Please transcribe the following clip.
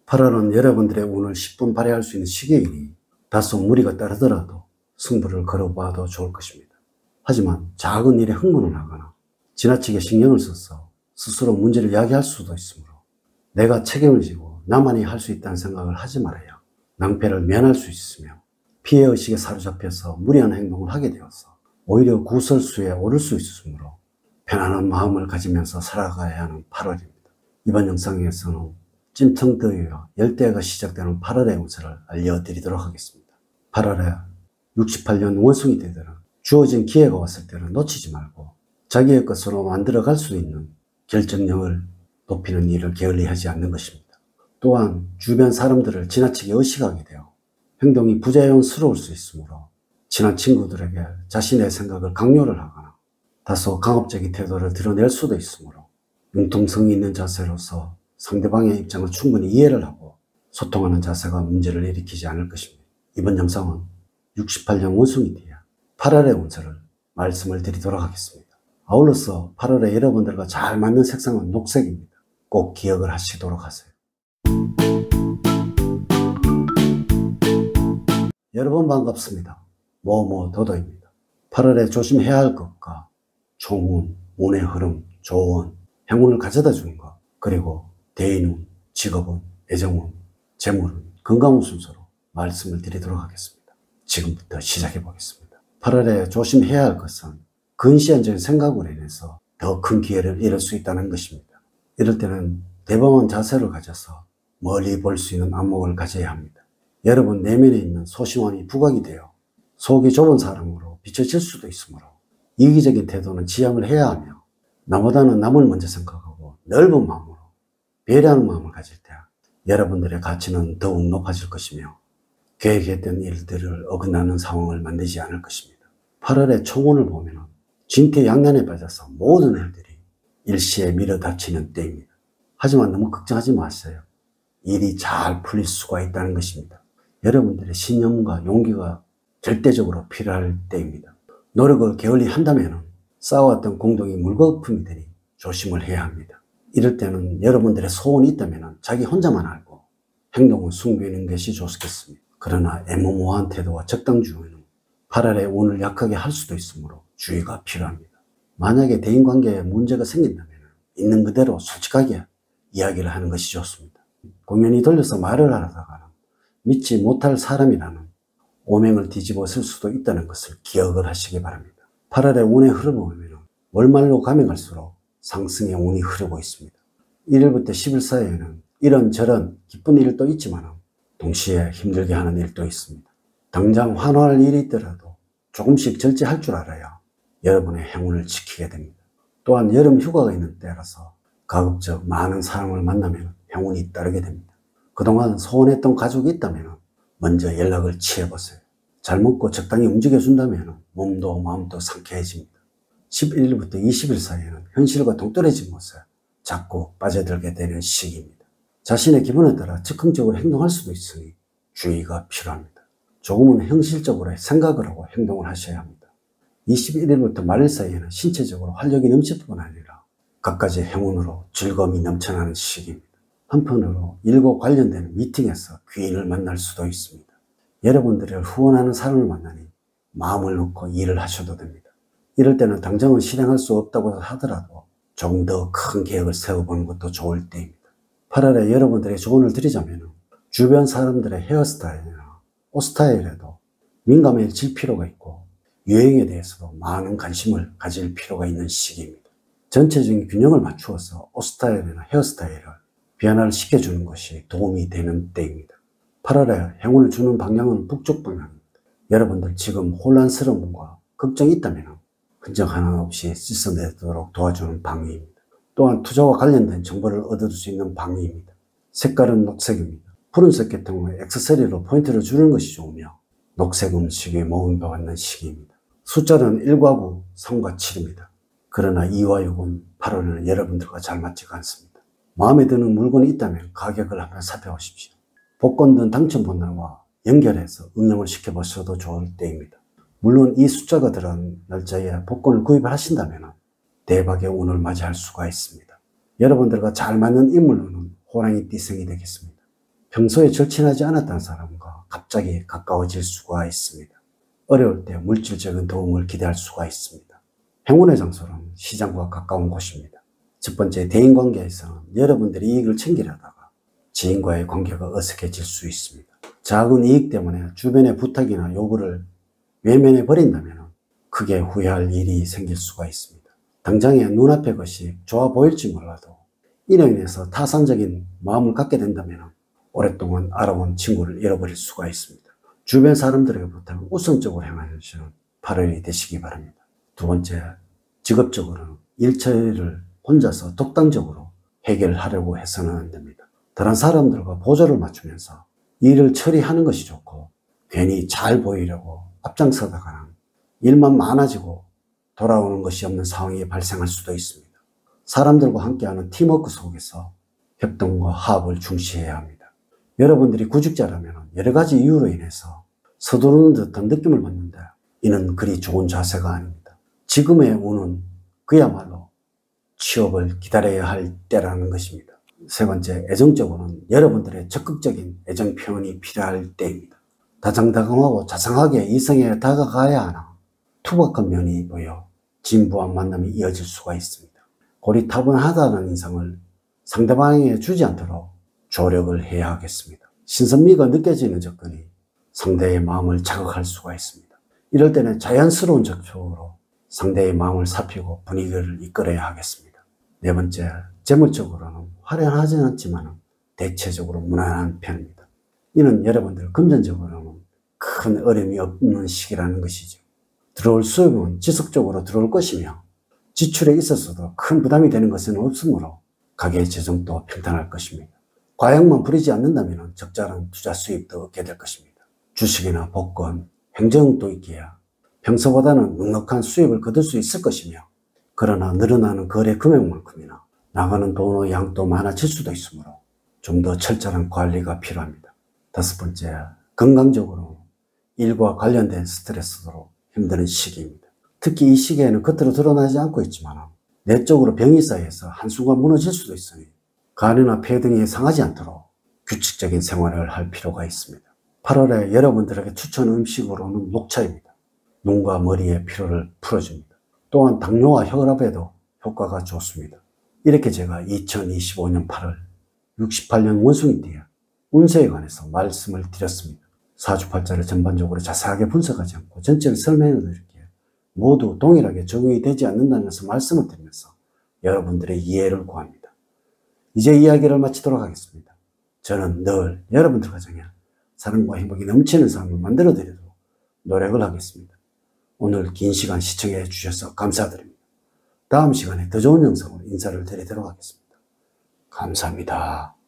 8월은 여러분들의 운을 10분 발휘할 수 있는 시기이니 다소 무리가 따르더라도 승부를 걸어봐도 좋을 것입니다. 하지만 작은 일에 흥분을 하거나 지나치게 신경을 써서 스스로 문제를 야기할 수도 있으므로 내가 책임을 지고 나만이 할 수 있다는 생각을 하지 말아야 낭패를 면할 수 있으며 피해의식에 사로잡혀서 무리한 행동을 하게 되어서 오히려 구설수에 오를 수 있으므로 편안한 마음을 가지면서 살아가야 하는 8월입니다. 이번 영상에서는 찜통더위와 열대야가 시작되는 8월의 운세를 알려드리도록 하겠습니다. 8월에 68년 원숭이 때들은 주어진 기회가 왔을 때는 놓치지 말고 자기의 것으로 만들어갈 수 있는 결정력을 높이는 일을 게을리하지 않는 것입니다. 또한 주변 사람들을 지나치게 의식하게 되어 행동이 부자연스러울 수 있으므로 친한 친구들에게 자신의 생각을 강요를 하거나 다소 강압적인 태도를 드러낼 수도 있으므로 융통성이 있는 자세로서 상대방의 입장을 충분히 이해를 하고 소통하는 자세가 문제를 일으키지 않을 것입니다. 이번 영상은 68년 원숭이띠야 8월의 운세를 말씀을 드리도록 하겠습니다. 아울러서 8월에 여러분들과 잘 맞는 색상은 녹색입니다. 꼭 기억을 하시도록 하세요. 여러분 반갑습니다. 도도입니다. 8월에 조심해야 할 것과 총운, 운의 흐름, 조언, 행운을 가져다 주는 것, 그리고 대인운, 직업운, 애정운, 재물운, 건강운 순서로 말씀을 드리도록 하겠습니다. 지금부터 시작해 보겠습니다. 8월에 조심해야 할 것은 근시안적인 생각으로 인해서 더 큰 기회를 잃을 수 있다는 것입니다. 이럴 때는 대범한 자세를 가져서 멀리 볼 수 있는 안목을 가져야 합니다. 여러분 내면에 있는 소심함이 부각이 되어 속이 좁은 사람으로 비춰질 수도 있으므로 이기적인 태도는 지양을 해야 하며 나보다는 남을 먼저 생각하고 넓은 마음으로 배려하는 마음을 가질 때 여러분들의 가치는 더욱 높아질 것이며 계획했던 일들을 어긋나는 상황을 만들지 않을 것입니다. 8월의 총운을 보면 진퇴양난에 빠져서 모든 일들이 일시에 밀어닥치는 때입니다. 하지만 너무 걱정하지 마세요. 일이 잘 풀릴 수가 있다는 것입니다. 여러분들의 신념과 용기가 절대적으로 필요할 때입니다. 노력을 게을리 한다면 쌓아왔던 공동이 물거품이 되니 조심을 해야 합니다. 이럴 때는 여러분들의 소원이 있다면 자기 혼자만 알고 행동을 숨기는 것이 좋겠습니다. 그러나 애매모호한 태도와 적당주의는 8월에 운을 약하게 할 수도 있으므로 주의가 필요합니다. 만약에 대인관계에 문제가 생긴다면 있는 그대로 솔직하게 이야기를 하는 것이 좋습니다. 공연히 돌려서 말을 하다가는 믿지 못할 사람이라는 오명을 뒤집어 쓸 수도 있다는 것을 기억을 하시기 바랍니다. 8월의 운의 흐름을 보면 월말로 가면 갈수록 상승의 운이 흐르고 있습니다. 1일부터 10일 사이에는 이런저런 기쁜 일도 있지만 동시에 힘들게 하는 일도 있습니다. 당장 환호할 일이 있더라도 조금씩 절제할 줄 알아야 여러분의 행운을 지키게 됩니다. 또한 여름 휴가가 있는 때라서 가급적 많은 사람을 만나면 행운이 따르게 됩니다. 그동안 소원했던 가족이 있다면 먼저 연락을 취해보세요. 잘 먹고 적당히 움직여준다면 몸도 마음도 상쾌해집니다. 11일부터 20일 사이에는 현실과 동떨어진 곳에 자꾸 빠져들게 되는 시기입니다. 자신의 기분에 따라 즉흥적으로 행동할 수도 있으니 주의가 필요합니다. 조금은 현실적으로 생각을 하고 행동을 하셔야 합니다. 21일부터 말일 사이에는 신체적으로 활력이 넘칠 뿐 아니라 갖가지 행운으로 즐거움이 넘쳐나는 시기입니다. 한편으로 일과 관련된 미팅에서 귀인을 만날 수도 있습니다. 여러분들을 후원하는 사람을 만나니 마음을 놓고 일을 하셔도 됩니다. 이럴 때는 당장은 실행할 수 없다고 하더라도 조금 더 큰 계획을 세워보는 것도 좋을 때입니다. 8월에 여러분들의 조언을 드리자면 주변 사람들의 헤어스타일이나 옷 스타일에도 민감해질 필요가 있고 유행에 대해서도 많은 관심을 가질 필요가 있는 시기입니다. 전체적인 균형을 맞추어서 옷 스타일이나 헤어스타일을 변화를 시켜주는 것이 도움이 되는 때입니다. 8월에 행운을 주는 방향은 북쪽 방향입니다. 여러분들 지금 혼란스러움과 걱정이 있다면 흔적 하나 없이 씻어내도록 도와주는 방위입니다. 또한 투자와 관련된 정보를 얻을 수 있는 방위입니다. 색깔은 녹색입니다. 푸른색 계통의 액세서리로 포인트를 주는 것이 좋으며 녹색 음식에 모험을 받는 시기입니다. 숫자는 1과 9, 3과 7입니다. 그러나 2와 6은 8월에는 여러분들과 잘 맞지가 않습니다. 마음에 드는 물건이 있다면 가격을 한번 살펴보십시오. 복권 등 당첨 번호와 연결해서 응용을 시켜보셔도 좋을 때입니다. 물론 이 숫자가 들어간 날짜에 복권을 구입을 하신다면 대박의 운을 맞이할 수가 있습니다. 여러분들과 잘 맞는 인물로는 호랑이 띠생이 되겠습니다. 평소에 절친하지 않았던 사람과 갑자기 가까워질 수가 있습니다. 어려울 때 물질적인 도움을 기대할 수가 있습니다. 행운의 장소는 시장과 가까운 곳입니다. 첫 번째, 대인관계에서는 여러분들이 이익을 챙기려다가 지인과의 관계가 어색해질 수 있습니다. 작은 이익 때문에 주변의 부탁이나 요구를 외면해 버린다면 크게 후회할 일이 생길 수가 있습니다. 당장에 눈앞의 것이 좋아 보일지 몰라도 이로 인해서 타산적인 마음을 갖게 된다면 오랫동안 알아온 친구를 잃어버릴 수가 있습니다. 주변 사람들에게 부탁은 우선적으로 행하시는 8월이 되시기 바랍니다. 두 번째, 직업적으로는 일 처리를 혼자서 독단적으로 해결하려고 해서는 안 됩니다. 다른 사람들과 보조를 맞추면서 일을 처리하는 것이 좋고, 괜히 잘 보이려고 앞장서다가는 일만 많아지고 돌아오는 것이 없는 상황이 발생할 수도 있습니다. 사람들과 함께하는 팀워크 속에서 협동과 화합을 중시해야 합니다. 여러분들이 구직자라면 여러 가지 이유로 인해서 서두르는 듯한 느낌을 받는데 이는 그리 좋은 자세가 아닙니다. 지금의 운은 그야말로 취업을 기다려야 할 때라는 것입니다. 세 번째, 애정적으로는 여러분들의 적극적인 애정 표현이 필요할 때입니다. 다정다감하고 자상하게 이성에 다가가야 하나 투박한 면이 보여 진부한 만남이 이어질 수가 있습니다. 고리타분하다는 인상을 상대방에게 주지 않도록 조력을 해야 하겠습니다. 신선미가 느껴지는 접근이 상대의 마음을 자극할 수가 있습니다. 이럴 때는 자연스러운 접촉으로 상대의 마음을 살피고 분위기를 이끌어야 하겠습니다. 네 번째, 재물적으로는 화려하지는 않지만 대체적으로 무난한 편입니다. 이는 여러분들 금전적으로는 큰 어려움이 없는 시기라는 것이죠. 들어올 수입은 지속적으로 들어올 것이며 지출에 있어서도 큰 부담이 되는 것은 없으므로 가계 재정도 평탄할 것입니다. 과욕만 부리지 않는다면 적절한 투자 수입도 얻게 될 것입니다. 주식이나 복권, 행정도 있기야 평소보다는 넉넉한 수입을 거둘 수 있을 것이며, 그러나 늘어나는 거래 금액만큼이나 나가는 돈의 양도 많아질 수도 있으므로 좀 더 철저한 관리가 필요합니다. 다섯 번째, 건강적으로 일과 관련된 스트레스로 힘드는 시기입니다. 특히 이 시기에는 겉으로 드러나지 않고 있지만 내적으로 병이 쌓여서 한순간 무너질 수도 있으니 간이나 폐 등이 상하지 않도록 규칙적인 생활을 할 필요가 있습니다. 8월에 여러분들에게 추천 음식으로는 녹차입니다. 눈과 머리의 피로를 풀어줍니다. 또한 당뇨와 혈압에도 효과가 좋습니다. 이렇게 제가 2025년 8월 68년 원숭이띠의 운세에 관해서 말씀을 드렸습니다. 사주팔자를 전반적으로 자세하게 분석하지 않고 전체를 설명해 드릴게요. 모두 동일하게 적용이 되지 않는다면서 말씀을 드리면서 여러분들의 이해를 구합니다. 이제 이야기를 마치도록 하겠습니다. 저는 늘 여러분들 가정에 사랑과 행복이 넘치는 삶을 만들어 드리도록 노력을 하겠습니다. 오늘 긴 시간 시청해 주셔서 감사드립니다. 다음 시간에 더 좋은 영상으로 인사를 드리도록 하겠습니다. 감사합니다.